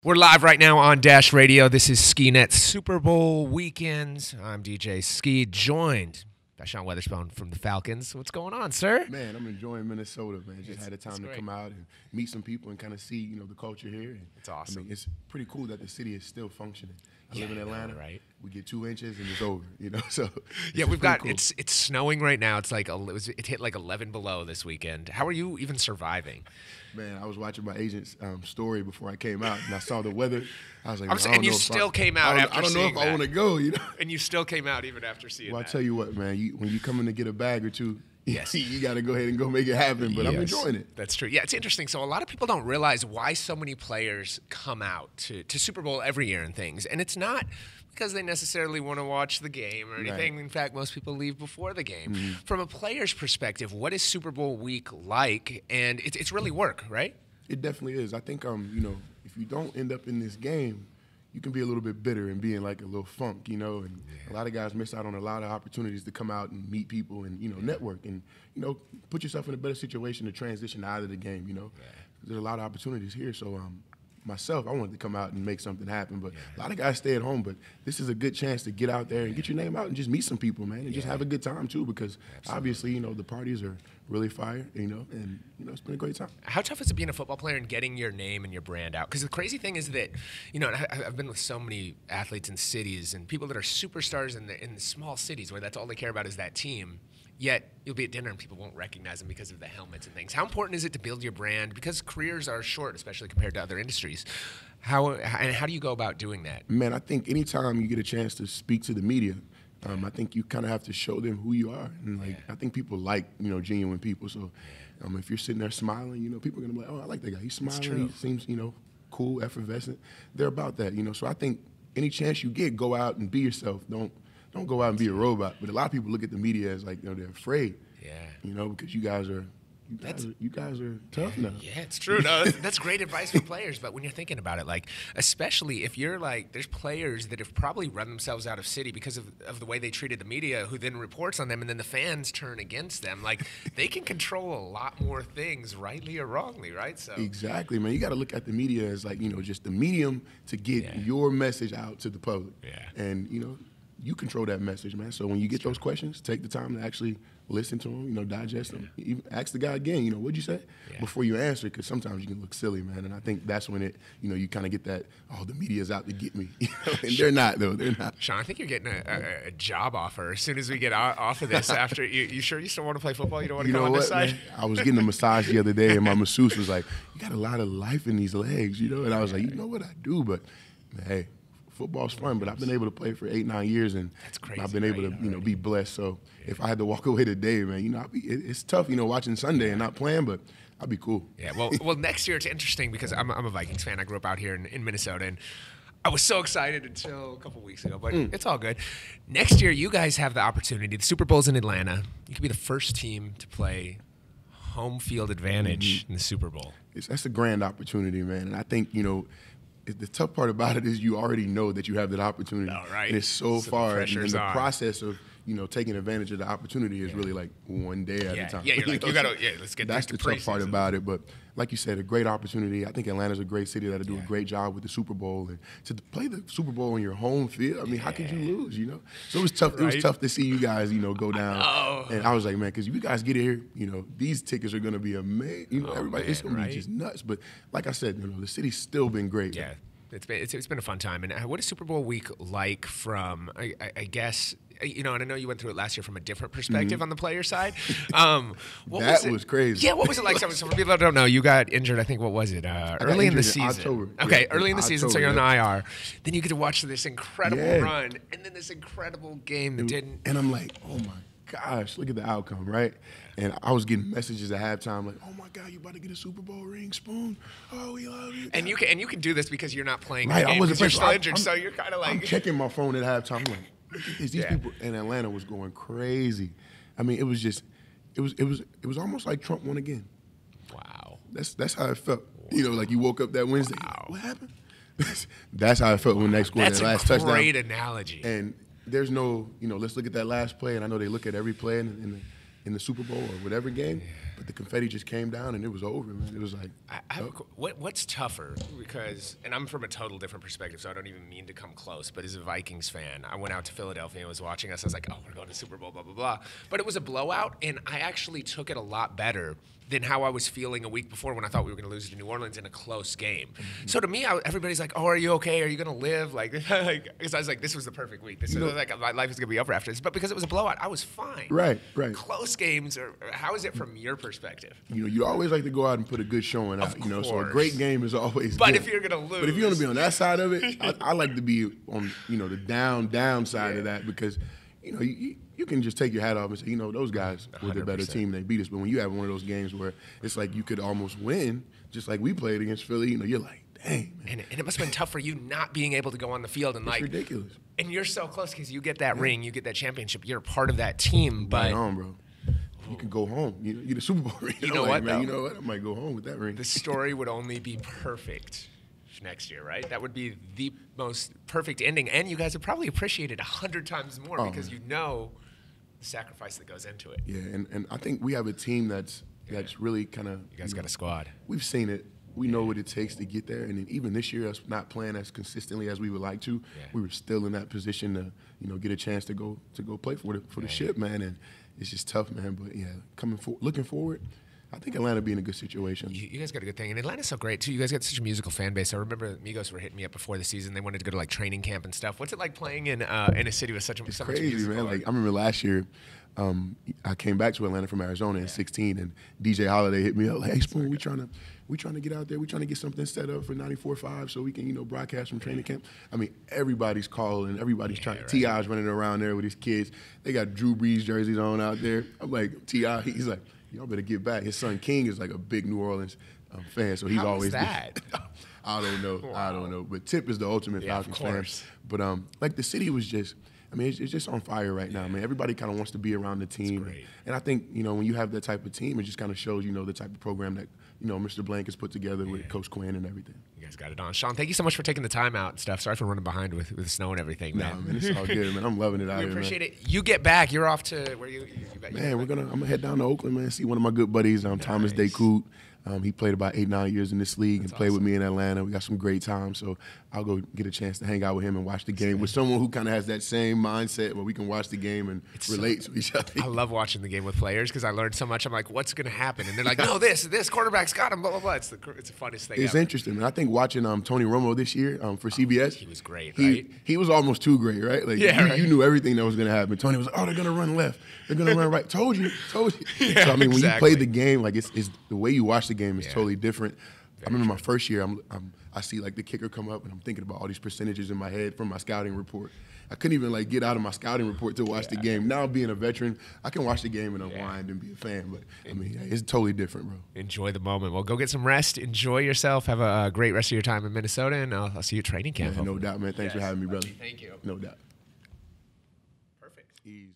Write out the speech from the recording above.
We're live right now on Dash Radio. This is SkeeNet Super Bowl weekend. I'm DJ Skee, joined by Weatherspoon from the Falcons. What's going on, sir? Man, I'm enjoying Minnesota, man. Just had a time to come out and meet some people and kind of see, the culture here. And, it's awesome. I mean, it's pretty cool that the city is still functioning. I live in Atlanta, right? We get 2 inches and it's over, So yeah, we've got cool. It's snowing right now. It's like it hit like 11 below this weekend. How are you even surviving? Man, I was watching my agent's story before I came out, and I saw the weather. I was like, and you still came out after seeing that. I don't know if I want to go, And you still came out even after seeing that. Well, I tell you what, man, when you come in to get a bag or two, yes, you got to go ahead and go make it happen, but I'm enjoying it. That's true. Yeah, it's interesting. So a lot of people don't realize why so many players come out to Super Bowl every year and things. And it's not because they necessarily want to watch the game or anything. Right. In fact, most people leave before the game. Mm-hmm. From a player's perspective, what is Super Bowl week like? And it's really work, right? It definitely is. I think, if you don't end up in this game, you can be a little bit bitter and be in like a little funk, and a lot of guys miss out on a lot of opportunities to come out and meet people and, network and, put yourself in a better situation to transition out of the game, There's a lot of opportunities here. So, myself, I wanted to come out and make something happen, but a lot of guys stay at home, but this is a good chance to get out there and get your name out and just meet some people, man, and just have a good time too, because obviously, the parties are really fire, and, it's been a great time. How tough is it being a football player and getting your name and your brand out? Because the crazy thing is that, I've been with so many athletes in cities and people that are superstars in the small cities where that's all they care about is that team. Yet you'll be at dinner and people won't recognize them because of the helmets and things. How important is it to build your brand? Because careers are short, especially compared to other industries. How do you go about doing that? Man, I think anytime you get a chance to speak to the media, I think you kind of have to show them who you are. And I think people like, genuine people. So if you're sitting there smiling, people are going to be like, oh, I like that guy. He's smiling. He seems, cool, effervescent. They're about that, So I think any chance you get, go out and be yourself. Don't go out and be a robot. But a lot of people look at the media as like, they're afraid. Yeah. Because you guys are tough now. Yeah, it's true. No, that's great advice for players. But when you're thinking about it, especially if you're there's players that have probably run themselves out of city because of the way they treated the media, who then reports on them, and then the fans turn against them. They can control a lot more things, rightly or wrongly, right? So exactly, man. You got to look at the media as just the medium to get your message out to the public. Yeah. And you control that message, man. So when you get those questions, take the time to actually listen to them, digest them. Even ask the guy again, what'd you say? Before you answer, because sometimes you can look silly, man. And I think that's when you kind of get that, oh, the media's out to get me. And they're not, though. They're not. Sean, I think you're getting a job offer as soon as we get off of this. After you sure you still want to play football? You don't want to come on this side? Man? I was getting a massage the other day, and my masseuse was like, you got a lot of life in these legs, And I was like, you know what I do? But, hey, football's fun, but I've been able to play for 8-9 years, and that's crazy, I've been able to, be blessed. So if I had to walk away today, man, it's tough, watching Sunday and not playing, but I'd be cool. Yeah, well, next year it's interesting because I'm a Vikings fan. I grew up out here in Minnesota, and I was so excited until a couple weeks ago, but it's all good. Next year, you guys have the opportunity. The Super Bowl's in Atlanta. You could be the first team to play home field advantage in the Super Bowl. That's a grand opportunity, man, and I think, the tough part about it is you already know that you have that opportunity. Oh, right. And it's so far. And the process of, taking advantage of the opportunity is really like one day at a time. Yeah, you're like, let's get that's the tough part about it. But like you said, a great opportunity. I think Atlanta's a great city that'll do a great job with the Super Bowl. And to play the Super Bowl on your home field, how could you lose, So it was tough. Right? It was tough to see you guys, go down. And I was like, man, because you guys get here, these tickets are going to be amazing. It's going to be just nuts. But like I said, the city's still been great. Yeah. It's been a fun time. And what is Super Bowl week like from, I guess, and I know you went through it last year from a different perspective on the player side. That was crazy. Yeah, what was it like? So for people that don't know, you got injured, I think, what was it? Early in the season. October. Okay, early in the season, so you're on the IR. Then you get to watch this incredible run and then this incredible game that didn't. And I'm like, oh my gosh, look at the outcome, right? And I was getting messages at halftime like, oh my God, you about to get a Super Bowl ring, Spoon? Oh, we love you. And you can do this because you're not playing. Right, I wasn't. You're still injured, so you're kind of like. I'm checking my phone at halftime. I'm like, look at this. These people in Atlanta was going crazy. I mean, it was just, it was almost like Trump won again. Wow. That's how it felt. Like you woke up that Wednesday. Wow. What happened? That's how it felt when they scored that last touchdown. That's a great analogy. And there's no, let's look at that last play. And I know they look at every play in the Super Bowl or whatever game. But the confetti just came down and it was over, man. It was like, what's tougher? Because, and I'm from a total different perspective, so I don't even mean to come close, but as a Vikings fan, I went out to Philadelphia and was watching us. I was like, oh, we're going to Super Bowl, blah, blah, blah. But it was a blowout, and I actually took it a lot better than how I was feeling a week before when I thought we were going to lose to New Orleans in a close game. Mm-hmm. So to me, everybody's like, oh, are you okay? Are you going to live? Because I was like, this was the perfect week. This is like, my life is going to be over after this. But because it was a blowout, I was fine. Right. Close games, how is it from your perspective? You always like to go out and put a good showing out. So a great game is always But good. if you're going to lose. But if you're going to be on that side of it, I like to be on, the down side of that because, you can just take your hat off and say, those guys were the better team. They beat us. But when you have one of those games where it's like you could almost win, just like we played against Philly, you're like, dang, man. And it must have been tough for you not being able to go on the field. And it's ridiculous. And you're so close because you get that ring, you get that championship. You're a part of that team. But right on, bro. You can go home. You're the Super Bowl ring. You know what, man? You know what? I might go home with that ring. The story would only be perfect next year, right? That would be the most perfect ending. And you guys would probably appreciate it 100 times more because you know the sacrifice that goes into it. Yeah, and I think we have a team that's really kind of. You guys got a squad. We've seen it. We know what it takes to get there. And then even this year, us not playing as consistently as we would like to, we were still in that position to get a chance to go play for the ship, man. And it's just tough, man. But yeah, looking forward. I think Atlanta be in a good situation. You guys got a good thing. And Atlanta's so great, too. You guys got such a musical fan base. I remember Migos were hitting me up before the season. They wanted to go to, training camp and stuff. What's it like playing in a city with so much crazy, man. I remember last year, I came back to Atlanta from Arizona in 16, and DJ Holiday hit me up like, hey, Spoon, we trying to get out there. We trying to get something set up for 94.5 so we can, broadcast from training camp. I mean, everybody's calling. Everybody's trying. Right. T.I.'s running around there with his kids. They got Drew Brees jerseys on out there. I'm like, T.I., he's like, y'all better get back. His son King is like a big New Orleans fan, so he's always that. I don't know. Wow. I don't know. But Tip is the ultimate Falcons fan. But the city was just, it's just on fire right now, man. Everybody kind of wants to be around the team. And I think, when you have that type of team, it just kind of shows, the type of program that, Mr. Blank has put together with Coach Quinn and everything. You guys got it on. Sean, thank you so much for taking the time out and stuff. Sorry for running behind with the snow and everything, man. Nah, man, it's all good, man. I'm loving it out here, man. We appreciate it. You get back. You're off to where you Man, I'm going to head down to Oakland, man, see one of my good buddies, Thomas Decoud. He played about 8-9 years in this league and played with me in Atlanta. We got some great time, so I'll go get a chance to hang out with him and watch the game with someone who kind of has that same mindset where we can watch the game and relate to each other. I love watching the game with players because I learned so much. I'm like, what's going to happen? And they're like, no, this quarterback's got him, blah, blah, blah. It's the funniest thing It's ever. interesting, man. I think watching Tony Romo this year for CBS. He was great, right? He was almost too great, right? You knew everything that was going to happen. Tony was like, oh, they're going to run left. They're going to run right. Told you. Yeah, so, when you play the game, it's the way you watch the game is totally different. I remember my first year, I see the kicker come up and I'm thinking about all these percentages in my head from my scouting report. I couldn't even get out of my scouting report to watch the game. Now being a veteran, I can watch the game and unwind and be a fan. But it's totally different, bro. Enjoy the moment. Well, go get some rest. Enjoy yourself. Have a great rest of your time in Minnesota, and I'll see you at training camp. No doubt, man. Thanks for having me, brother. Thank you. No doubt. Perfect. Easy.